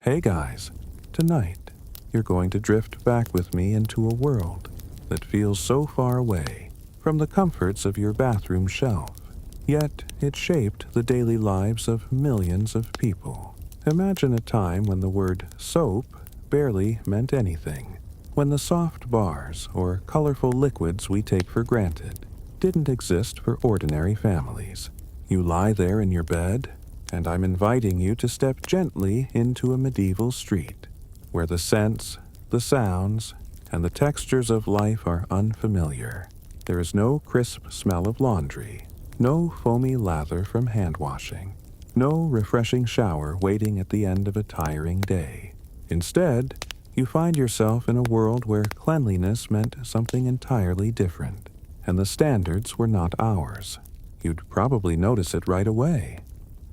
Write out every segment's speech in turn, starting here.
Hey guys, tonight you're going to drift back with me into a world that feels so far away from the comforts of your bathroom shelf, yet it shaped the daily lives of millions of people. Imagine a time when the word soap barely meant anything, when the soft bars or colorful liquids we take for granted didn't exist for ordinary families. You lie there in your bed, and I'm inviting you to step gently into a medieval street, where the scents, the sounds, and the textures of life are unfamiliar. There is no crisp smell of laundry, no foamy lather from hand washing, no refreshing shower waiting at the end of a tiring day. Instead, you find yourself in a world where cleanliness meant something entirely different, and the standards were not ours. You'd probably notice it right away.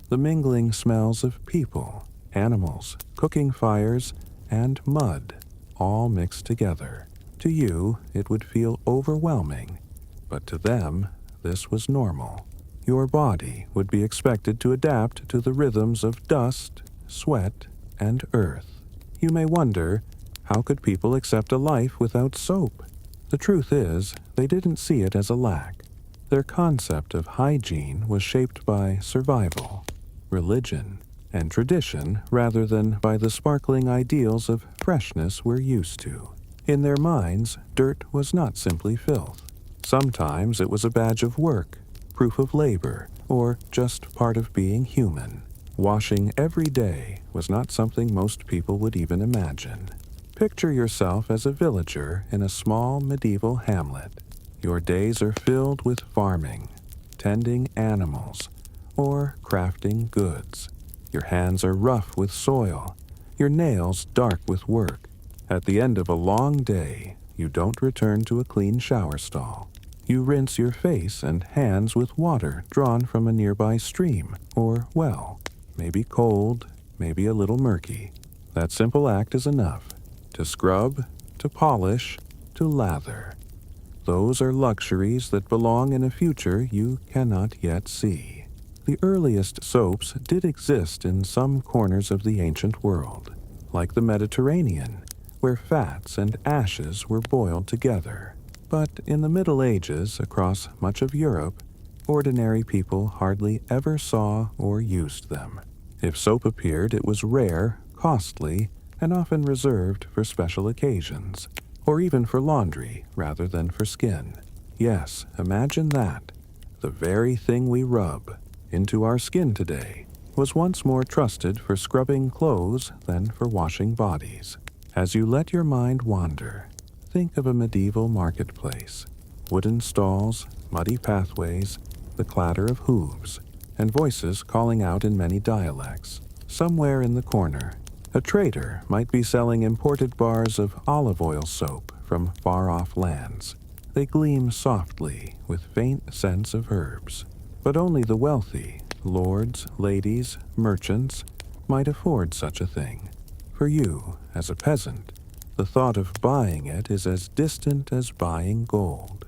The mingling smells of people, animals, cooking fires, and mud, all mixed together. To you, it would feel overwhelming, but to them, this was normal. Your body would be expected to adapt to the rhythms of dust, sweat, and earth. You may wonder, how could people accept a life without soap? The truth is, they didn't see it as a lack. Their concept of hygiene was shaped by survival, religion, and tradition rather than by the sparkling ideals of freshness we're used to. In their minds, dirt was not simply filth. Sometimes it was a badge of work, proof of labor, or just part of being human. Washing every day was not something most people would even imagine. Picture yourself as a villager in a small medieval hamlet. Your days are filled with farming, tending animals, or crafting goods. Your hands are rough with soil, your nails dark with work. At the end of a long day, you don't return to a clean shower stall. You rinse your face and hands with water drawn from a nearby stream or well, maybe cold, maybe a little murky. That simple act is enough. To scrub, to polish, to lather. Those are luxuries that belong in a future you cannot yet see. The earliest soaps did exist in some corners of the ancient world, like the Mediterranean, where fats and ashes were boiled together. But in the Middle Ages, across much of Europe, ordinary people hardly ever saw or used them. If soap appeared, it was rare, costly, and often reserved for special occasions, or even for laundry rather than for skin. Yes, imagine that. The very thing we rub into our skin today was once more trusted for scrubbing clothes than for washing bodies. As you let your mind wander, think of a medieval marketplace. Wooden stalls, muddy pathways, the clatter of hooves, and voices calling out in many dialects. Somewhere in the corner, a trader might be selling imported bars of olive oil soap from far-off lands. They gleam softly with faint scents of herbs. But only the wealthy, lords, ladies, merchants, might afford such a thing. For you, as a peasant, the thought of buying it is as distant as buying gold.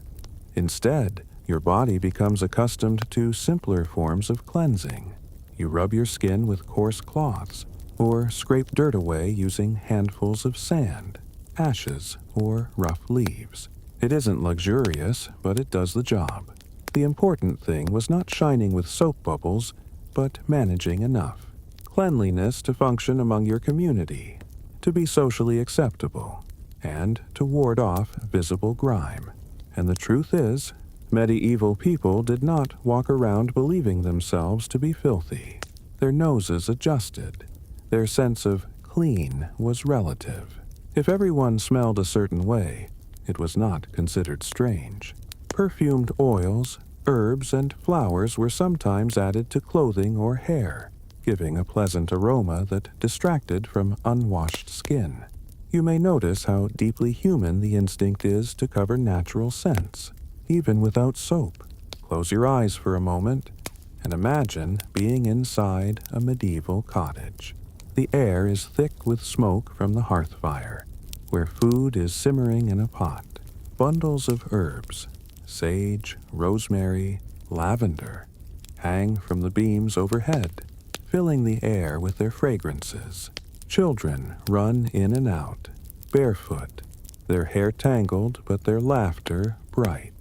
Instead, your body becomes accustomed to simpler forms of cleansing. You rub your skin with coarse cloths, or scrape dirt away using handfuls of sand, ashes, or rough leaves. It isn't luxurious, but it does the job. The important thing was not shining with soap bubbles, but managing enough. Cleanliness to function among your community, to be socially acceptable, and to ward off visible grime. And the truth is, medieval people did not walk around believing themselves to be filthy. Their noses adjusted. Their sense of clean was relative. If everyone smelled a certain way, it was not considered strange. Perfumed oils, herbs, and flowers were sometimes added to clothing or hair, giving a pleasant aroma that distracted from unwashed skin. You may notice how deeply human the instinct is to cover natural scents, even without soap. Close your eyes for a moment and imagine being inside a medieval cottage. The air is thick with smoke from the hearth fire, where food is simmering in a pot. Bundles of herbs, sage, rosemary, lavender, hang from the beams overhead, filling the air with their fragrances. Children run in and out, barefoot, their hair tangled but their laughter bright.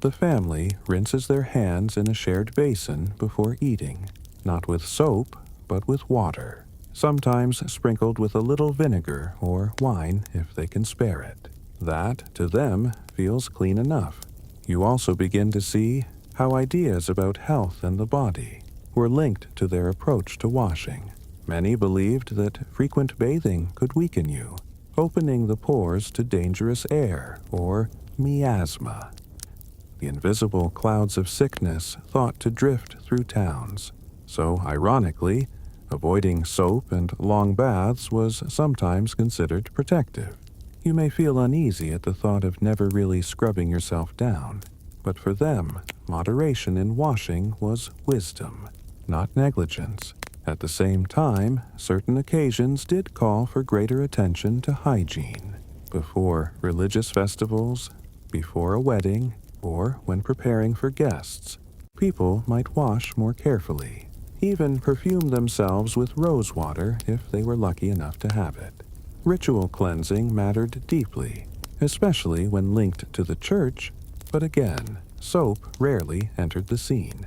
The family rinses their hands in a shared basin before eating, not with soap, but with water, sometimes sprinkled with a little vinegar or wine if they can spare it. That, to them, feels clean enough. You also begin to see how ideas about health and the body were linked to their approach to washing. Many believed that frequent bathing could weaken you, opening the pores to dangerous air or miasma, the invisible clouds of sickness thought to drift through towns. So, ironically, avoiding soap and long baths was sometimes considered protective. You may feel uneasy at the thought of never really scrubbing yourself down, but for them, moderation in washing was wisdom, not negligence. At the same time, certain occasions did call for greater attention to hygiene. Before religious festivals, before a wedding, or when preparing for guests, people might wash more carefully, even perfume themselves with rose water if they were lucky enough to have it. Ritual cleansing mattered deeply, especially when linked to the church, but again, soap rarely entered the scene.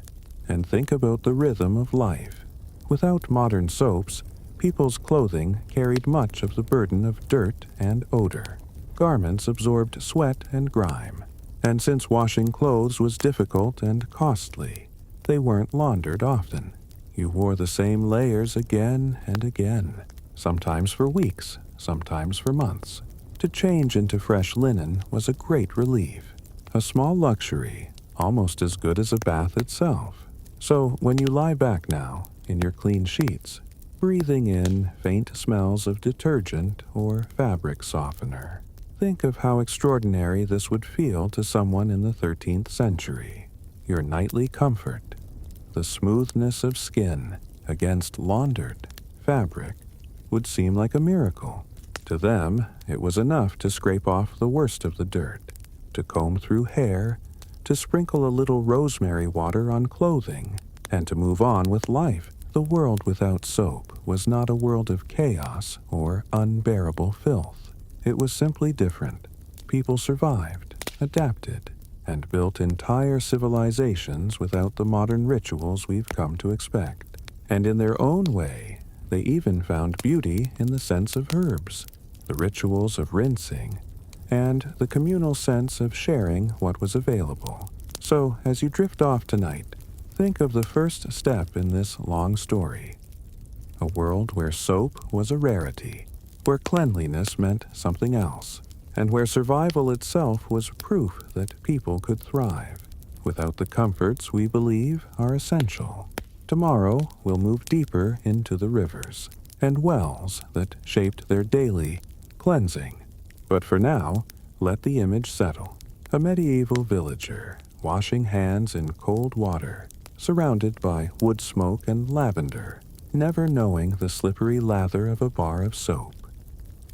And think about the rhythm of life. Without modern soaps, people's clothing carried much of the burden of dirt and odor. Garments absorbed sweat and grime, and since washing clothes was difficult and costly, they weren't laundered often. You wore the same layers again and again, sometimes for weeks, sometimes for months. To change into fresh linen was a great relief, a small luxury, almost as good as a bath itself. So when you lie back now, in your clean sheets, breathing in faint smells of detergent or fabric softener, think of how extraordinary this would feel to someone in the 13th century. Your nightly comfort, the smoothness of skin against laundered fabric, would seem like a miracle. To them, it was enough to scrape off the worst of the dirt, to comb through hair, to sprinkle a little rosemary water on clothing, and to move on with life. The world without soap was not a world of chaos or unbearable filth. It was simply different. People survived, adapted, and built entire civilizations without the modern rituals we've come to expect. And in their own way, they even found beauty in the sense of herbs, the rituals of rinsing, and the communal sense of sharing what was available. So, as you drift off tonight, think of the first step in this long story. A world where soap was a rarity, where cleanliness meant something else, and where survival itself was proof that people could thrive, without the comforts we believe are essential. Tomorrow we'll move deeper into the rivers and wells that shaped their daily cleansing. But for now, let the image settle. A medieval villager, washing hands in cold water, surrounded by wood smoke and lavender, never knowing the slippery lather of a bar of soap.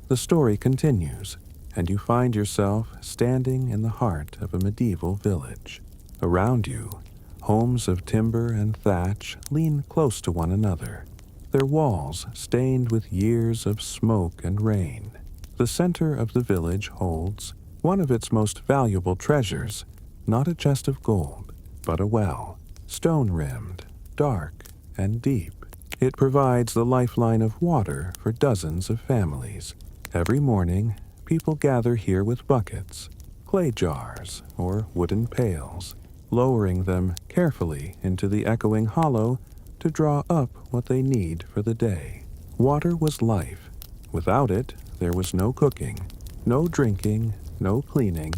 The story continues, and you find yourself standing in the heart of a medieval village. Around you, homes of timber and thatch lean close to one another, their walls stained with years of smoke and rain. The center of the village holds one of its most valuable treasures, not a chest of gold, but a well, stone-rimmed, dark, and deep. It provides the lifeline of water for dozens of families. Every morning, people gather here with buckets, clay jars, or wooden pails, lowering them carefully into the echoing hollow to draw up what they need for the day. Water was life. Without it, there was no cooking, no drinking, no cleaning,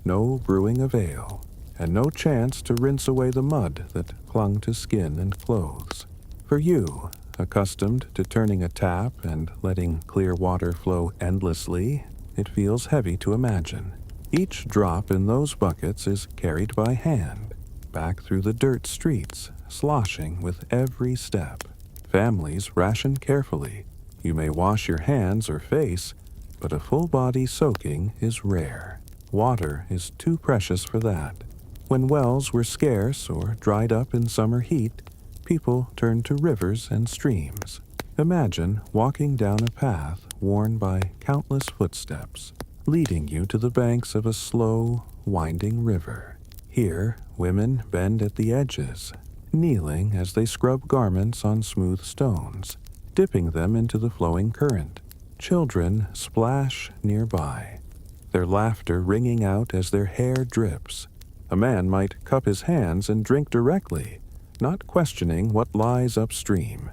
no brewing of ale, and no chance to rinse away the mud that clung to skin and clothes. For you, accustomed to turning a tap and letting clear water flow endlessly, it feels heavy to imagine. Each drop in those buckets is carried by hand, back through the dirt streets, sloshing with every step. Families ration carefully. You may wash your hands or face, but a full body soaking is rare. Water is too precious for that. When wells were scarce or dried up in summer heat, people turned to rivers and streams. Imagine walking down a path worn by countless footsteps, leading you to the banks of a slow, winding river. Here, women bend at the edges, kneeling as they scrub garments on smooth stones, dipping them into the flowing current. Children splash nearby, their laughter ringing out as their hair drips. A man might cup his hands and drink directly, not questioning what lies upstream.